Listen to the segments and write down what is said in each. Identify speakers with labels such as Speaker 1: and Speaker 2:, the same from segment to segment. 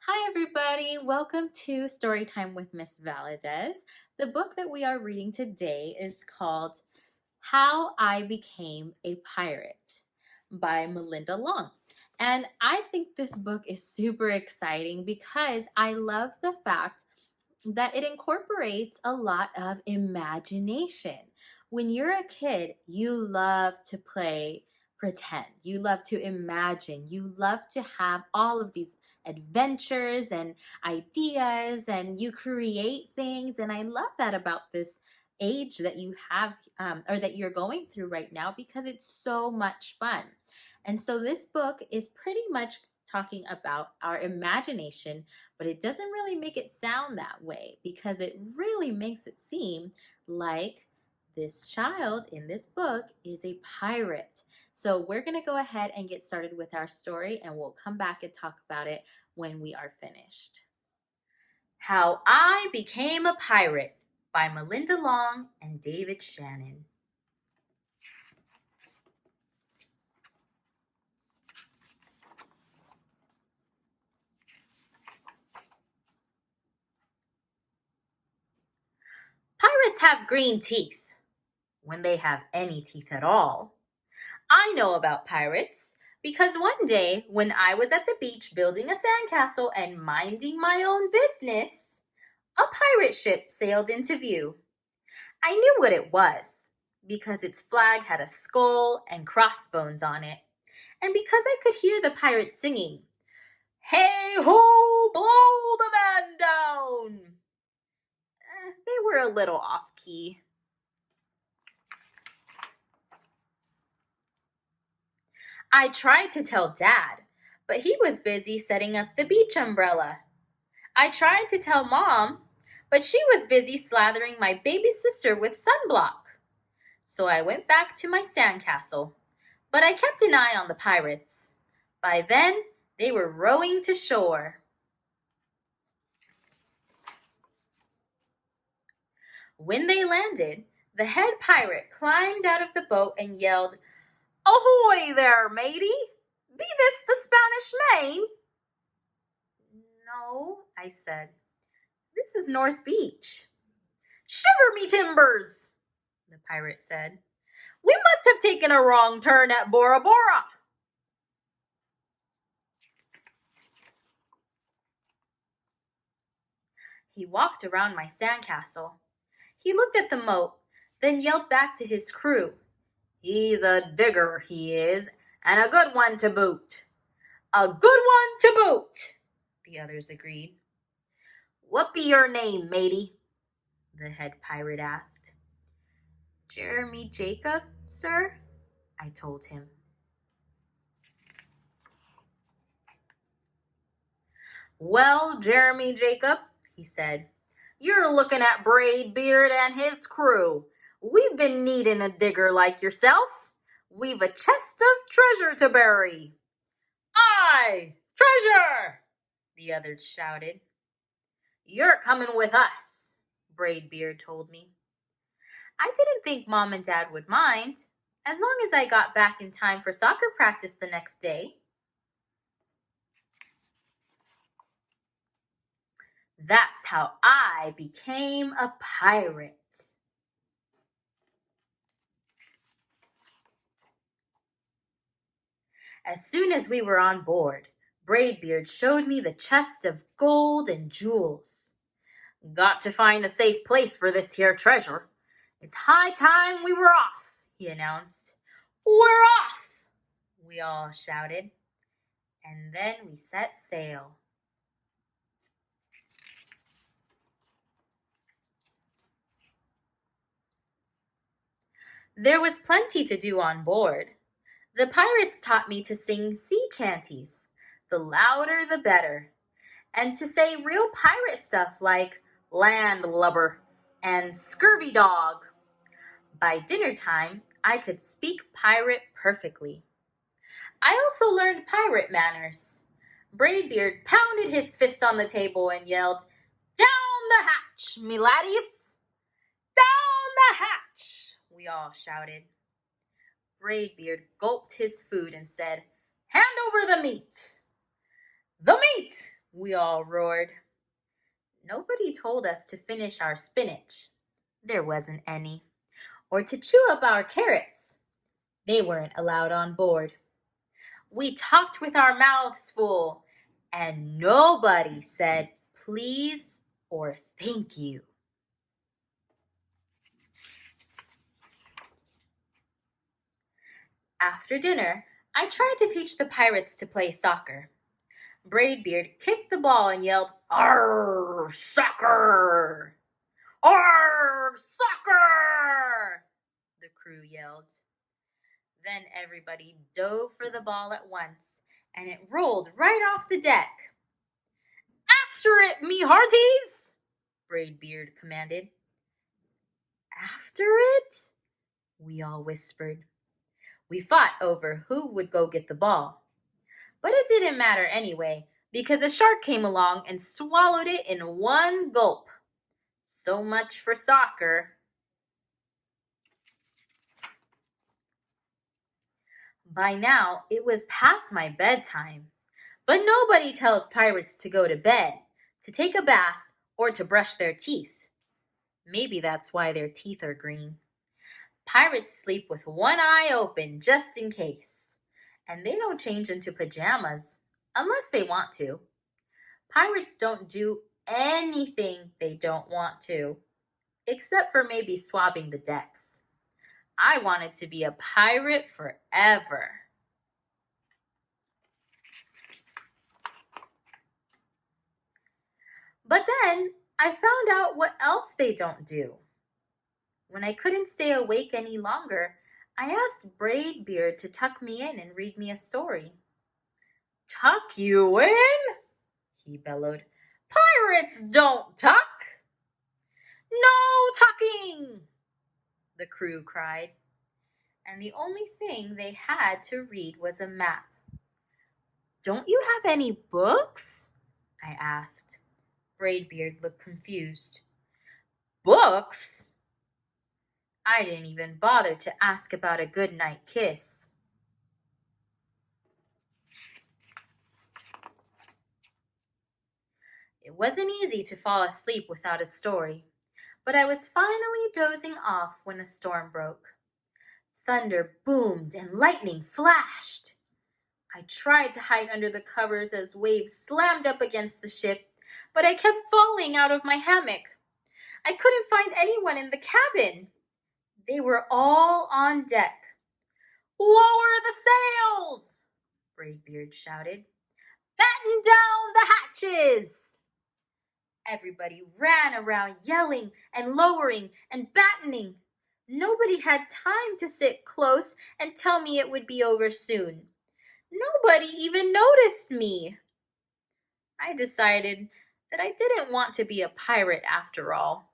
Speaker 1: Hi, everybody. Welcome to Storytime with Miss Valadez. The book that we are reading today is called How I Became a Pirate by Melinda Long. And I think this book is super exciting because I love the fact that it incorporates a lot of imagination. When you're a kid, you love to play pretend, you love to imagine, you love to have all of these adventures and ideas, and you create things. And I love that about this age that you have or that you're going through right now because it's so much fun. And so this book is pretty much talking about our imagination, but it doesn't really make it sound that way because it really makes it seem like this child in this book is a pirate. So we're going to go ahead and get started with our story, and we'll come back and talk about it when we are finished. How I Became a Pirate by Melinda Long and David Shannon. Pirates have green teeth, when they have any teeth at all. I know about pirates because one day when I was at the beach building a sandcastle and minding my own business, a pirate ship sailed into view. I knew what it was because its flag had a skull and crossbones on it, and because I could hear the pirates singing, "Hey ho, blow the man down!" They were a little off key. I tried to tell Dad, but he was busy setting up the beach umbrella. I tried to tell Mom, but she was busy slathering my baby sister with sunblock. So I went back to my sandcastle, but I kept an eye on the pirates. By then, they were rowing to shore. When they landed, the head pirate climbed out of the boat and yelled, "Ahoy there, matey! Be this the Spanish Main?" "No," I said. "This is North Beach." "Shiver me timbers," the pirate said. "We must have taken a wrong turn at Bora Bora." He walked around my sandcastle. He looked at the moat, then yelled back to his crew, "He's a digger, he is, and a good one to boot." "A good one to boot," the others agreed. "What be your name, matey?" the head pirate asked. "Jeremy Jacob, sir," I told him. "Well, Jeremy Jacob," he said, "you're looking at Braid Beard and his crew. We've been needing a digger like yourself. We've a chest of treasure to bury." "Aye, treasure!" the others shouted. "You're coming with us," Braid Beard told me. I didn't think Mom and Dad would mind, as long as I got back in time for soccer practice the next day. That's how I became a pirate. As soon as we were on board, Braidbeard showed me the chest of gold and jewels. "Got to find a safe place for this here treasure. It's high time we were off," he announced. "We're off!" we all shouted. And then we set sail. There was plenty to do on board. The pirates taught me to sing sea chanties, the louder the better, and to say real pirate stuff like landlubber and scurvy dog. By dinner time, I could speak pirate perfectly. I also learned pirate manners. Braidbeard pounded his fist on the table and yelled, "Down the hatch, me laddies! Down the hatch!" we all shouted. Braidbeard gulped his food and said, "Hand over the meat." "The meat!" we all roared. Nobody told us to finish our spinach. There wasn't any. Or to chew up our carrots. They weren't allowed on board. We talked with our mouths full, and nobody said please or thank you. After dinner, I tried to teach the pirates to play soccer. Braidbeard kicked the ball and yelled, "Arr, soccer! Arr, soccer!" the crew yelled. Then everybody dove for the ball at once, and it rolled right off the deck. "After it, me hearties!" Braidbeard commanded. "After it?" we all whispered. We fought over who would go get the ball. But it didn't matter anyway, because a shark came along and swallowed it in one gulp. So much for soccer. By now, it was past my bedtime. But nobody tells pirates to go to bed, to take a bath, or to brush their teeth. Maybe that's why their teeth are green. Pirates sleep with one eye open just in case. And they don't change into pajamas, unless they want to. Pirates don't do anything they don't want to, except for maybe swabbing the decks. I wanted to be a pirate forever. But then I found out what else they don't do. When I couldn't stay awake any longer, I asked Braidbeard to tuck me in and read me a story. "Tuck you in?" he bellowed. "Pirates don't tuck." "No tucking!" the crew cried. And the only thing they had to read was a map. "Don't you have any books?" I asked. Braidbeard looked confused. "Books?" I didn't even bother to ask about a goodnight kiss. It wasn't easy to fall asleep without a story, but I was finally dozing off when a storm broke. Thunder boomed and lightning flashed. I tried to hide under the covers as waves slammed up against the ship, but I kept falling out of my hammock. I couldn't find anyone in the cabin. They were all on deck. "Lower the sails!" Braidbeard shouted. "Batten down the hatches!" Everybody ran around yelling and lowering and battening. Nobody had time to sit close and tell me it would be over soon. Nobody even noticed me. I decided that I didn't want to be a pirate after all.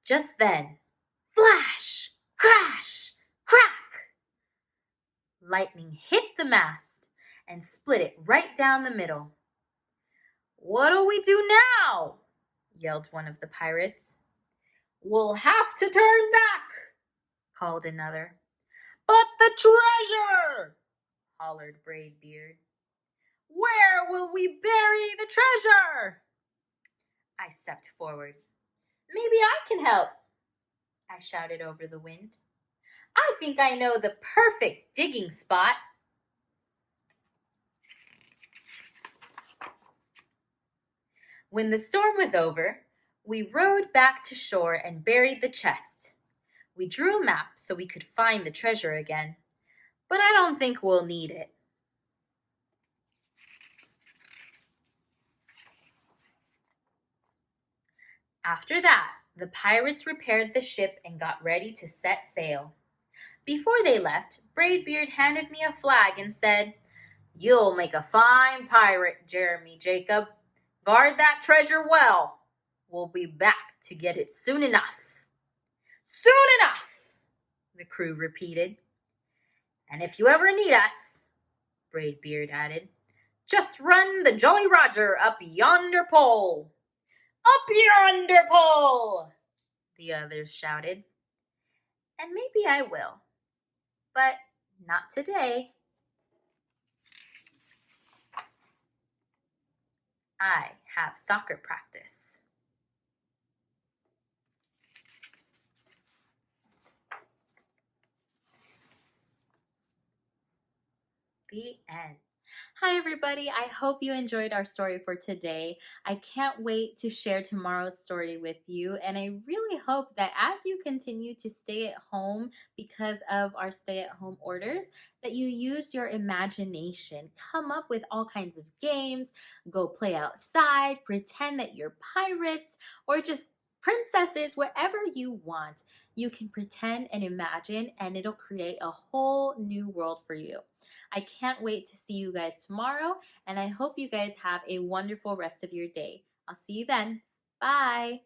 Speaker 1: Just then, flash, crash, crack! Lightning hit the mast and split it right down the middle. "What'll we do now?" yelled one of the pirates. "We'll have to turn back," called another. "But the treasure!" hollered Braidbeard. "Where will we bury the treasure?" I stepped forward. "Maybe I can help," I shouted over the wind. "I think I know the perfect digging spot." When the storm was over, we rowed back to shore and buried the chest. We drew a map so we could find the treasure again, but I don't think we'll need it. After that, the pirates repaired the ship and got ready to set sail. Before they left, Braidbeard handed me a flag and said, "You'll make a fine pirate, Jeremy Jacob. Guard that treasure well. We'll be back to get it soon enough." "Soon enough," the crew repeated. "And if you ever need us," Braidbeard added, "just run the Jolly Roger up yonder pole." "Up yonder pole!" the others shouted. And maybe I will. But Not today. I have soccer practice. The end. Hi, everybody. I hope you enjoyed our story for today. I can't wait to share tomorrow's story with you. And I really hope that as you continue to stay at home because of our stay at home orders, that you use your imagination. Come up with all kinds of games, go play outside, pretend that you're pirates or just princesses, whatever you want. You can pretend and imagine, and it'll create a whole new world for you. I can't wait to see you guys tomorrow, and I hope you guys have a wonderful rest of your day. I'll see you then. Bye.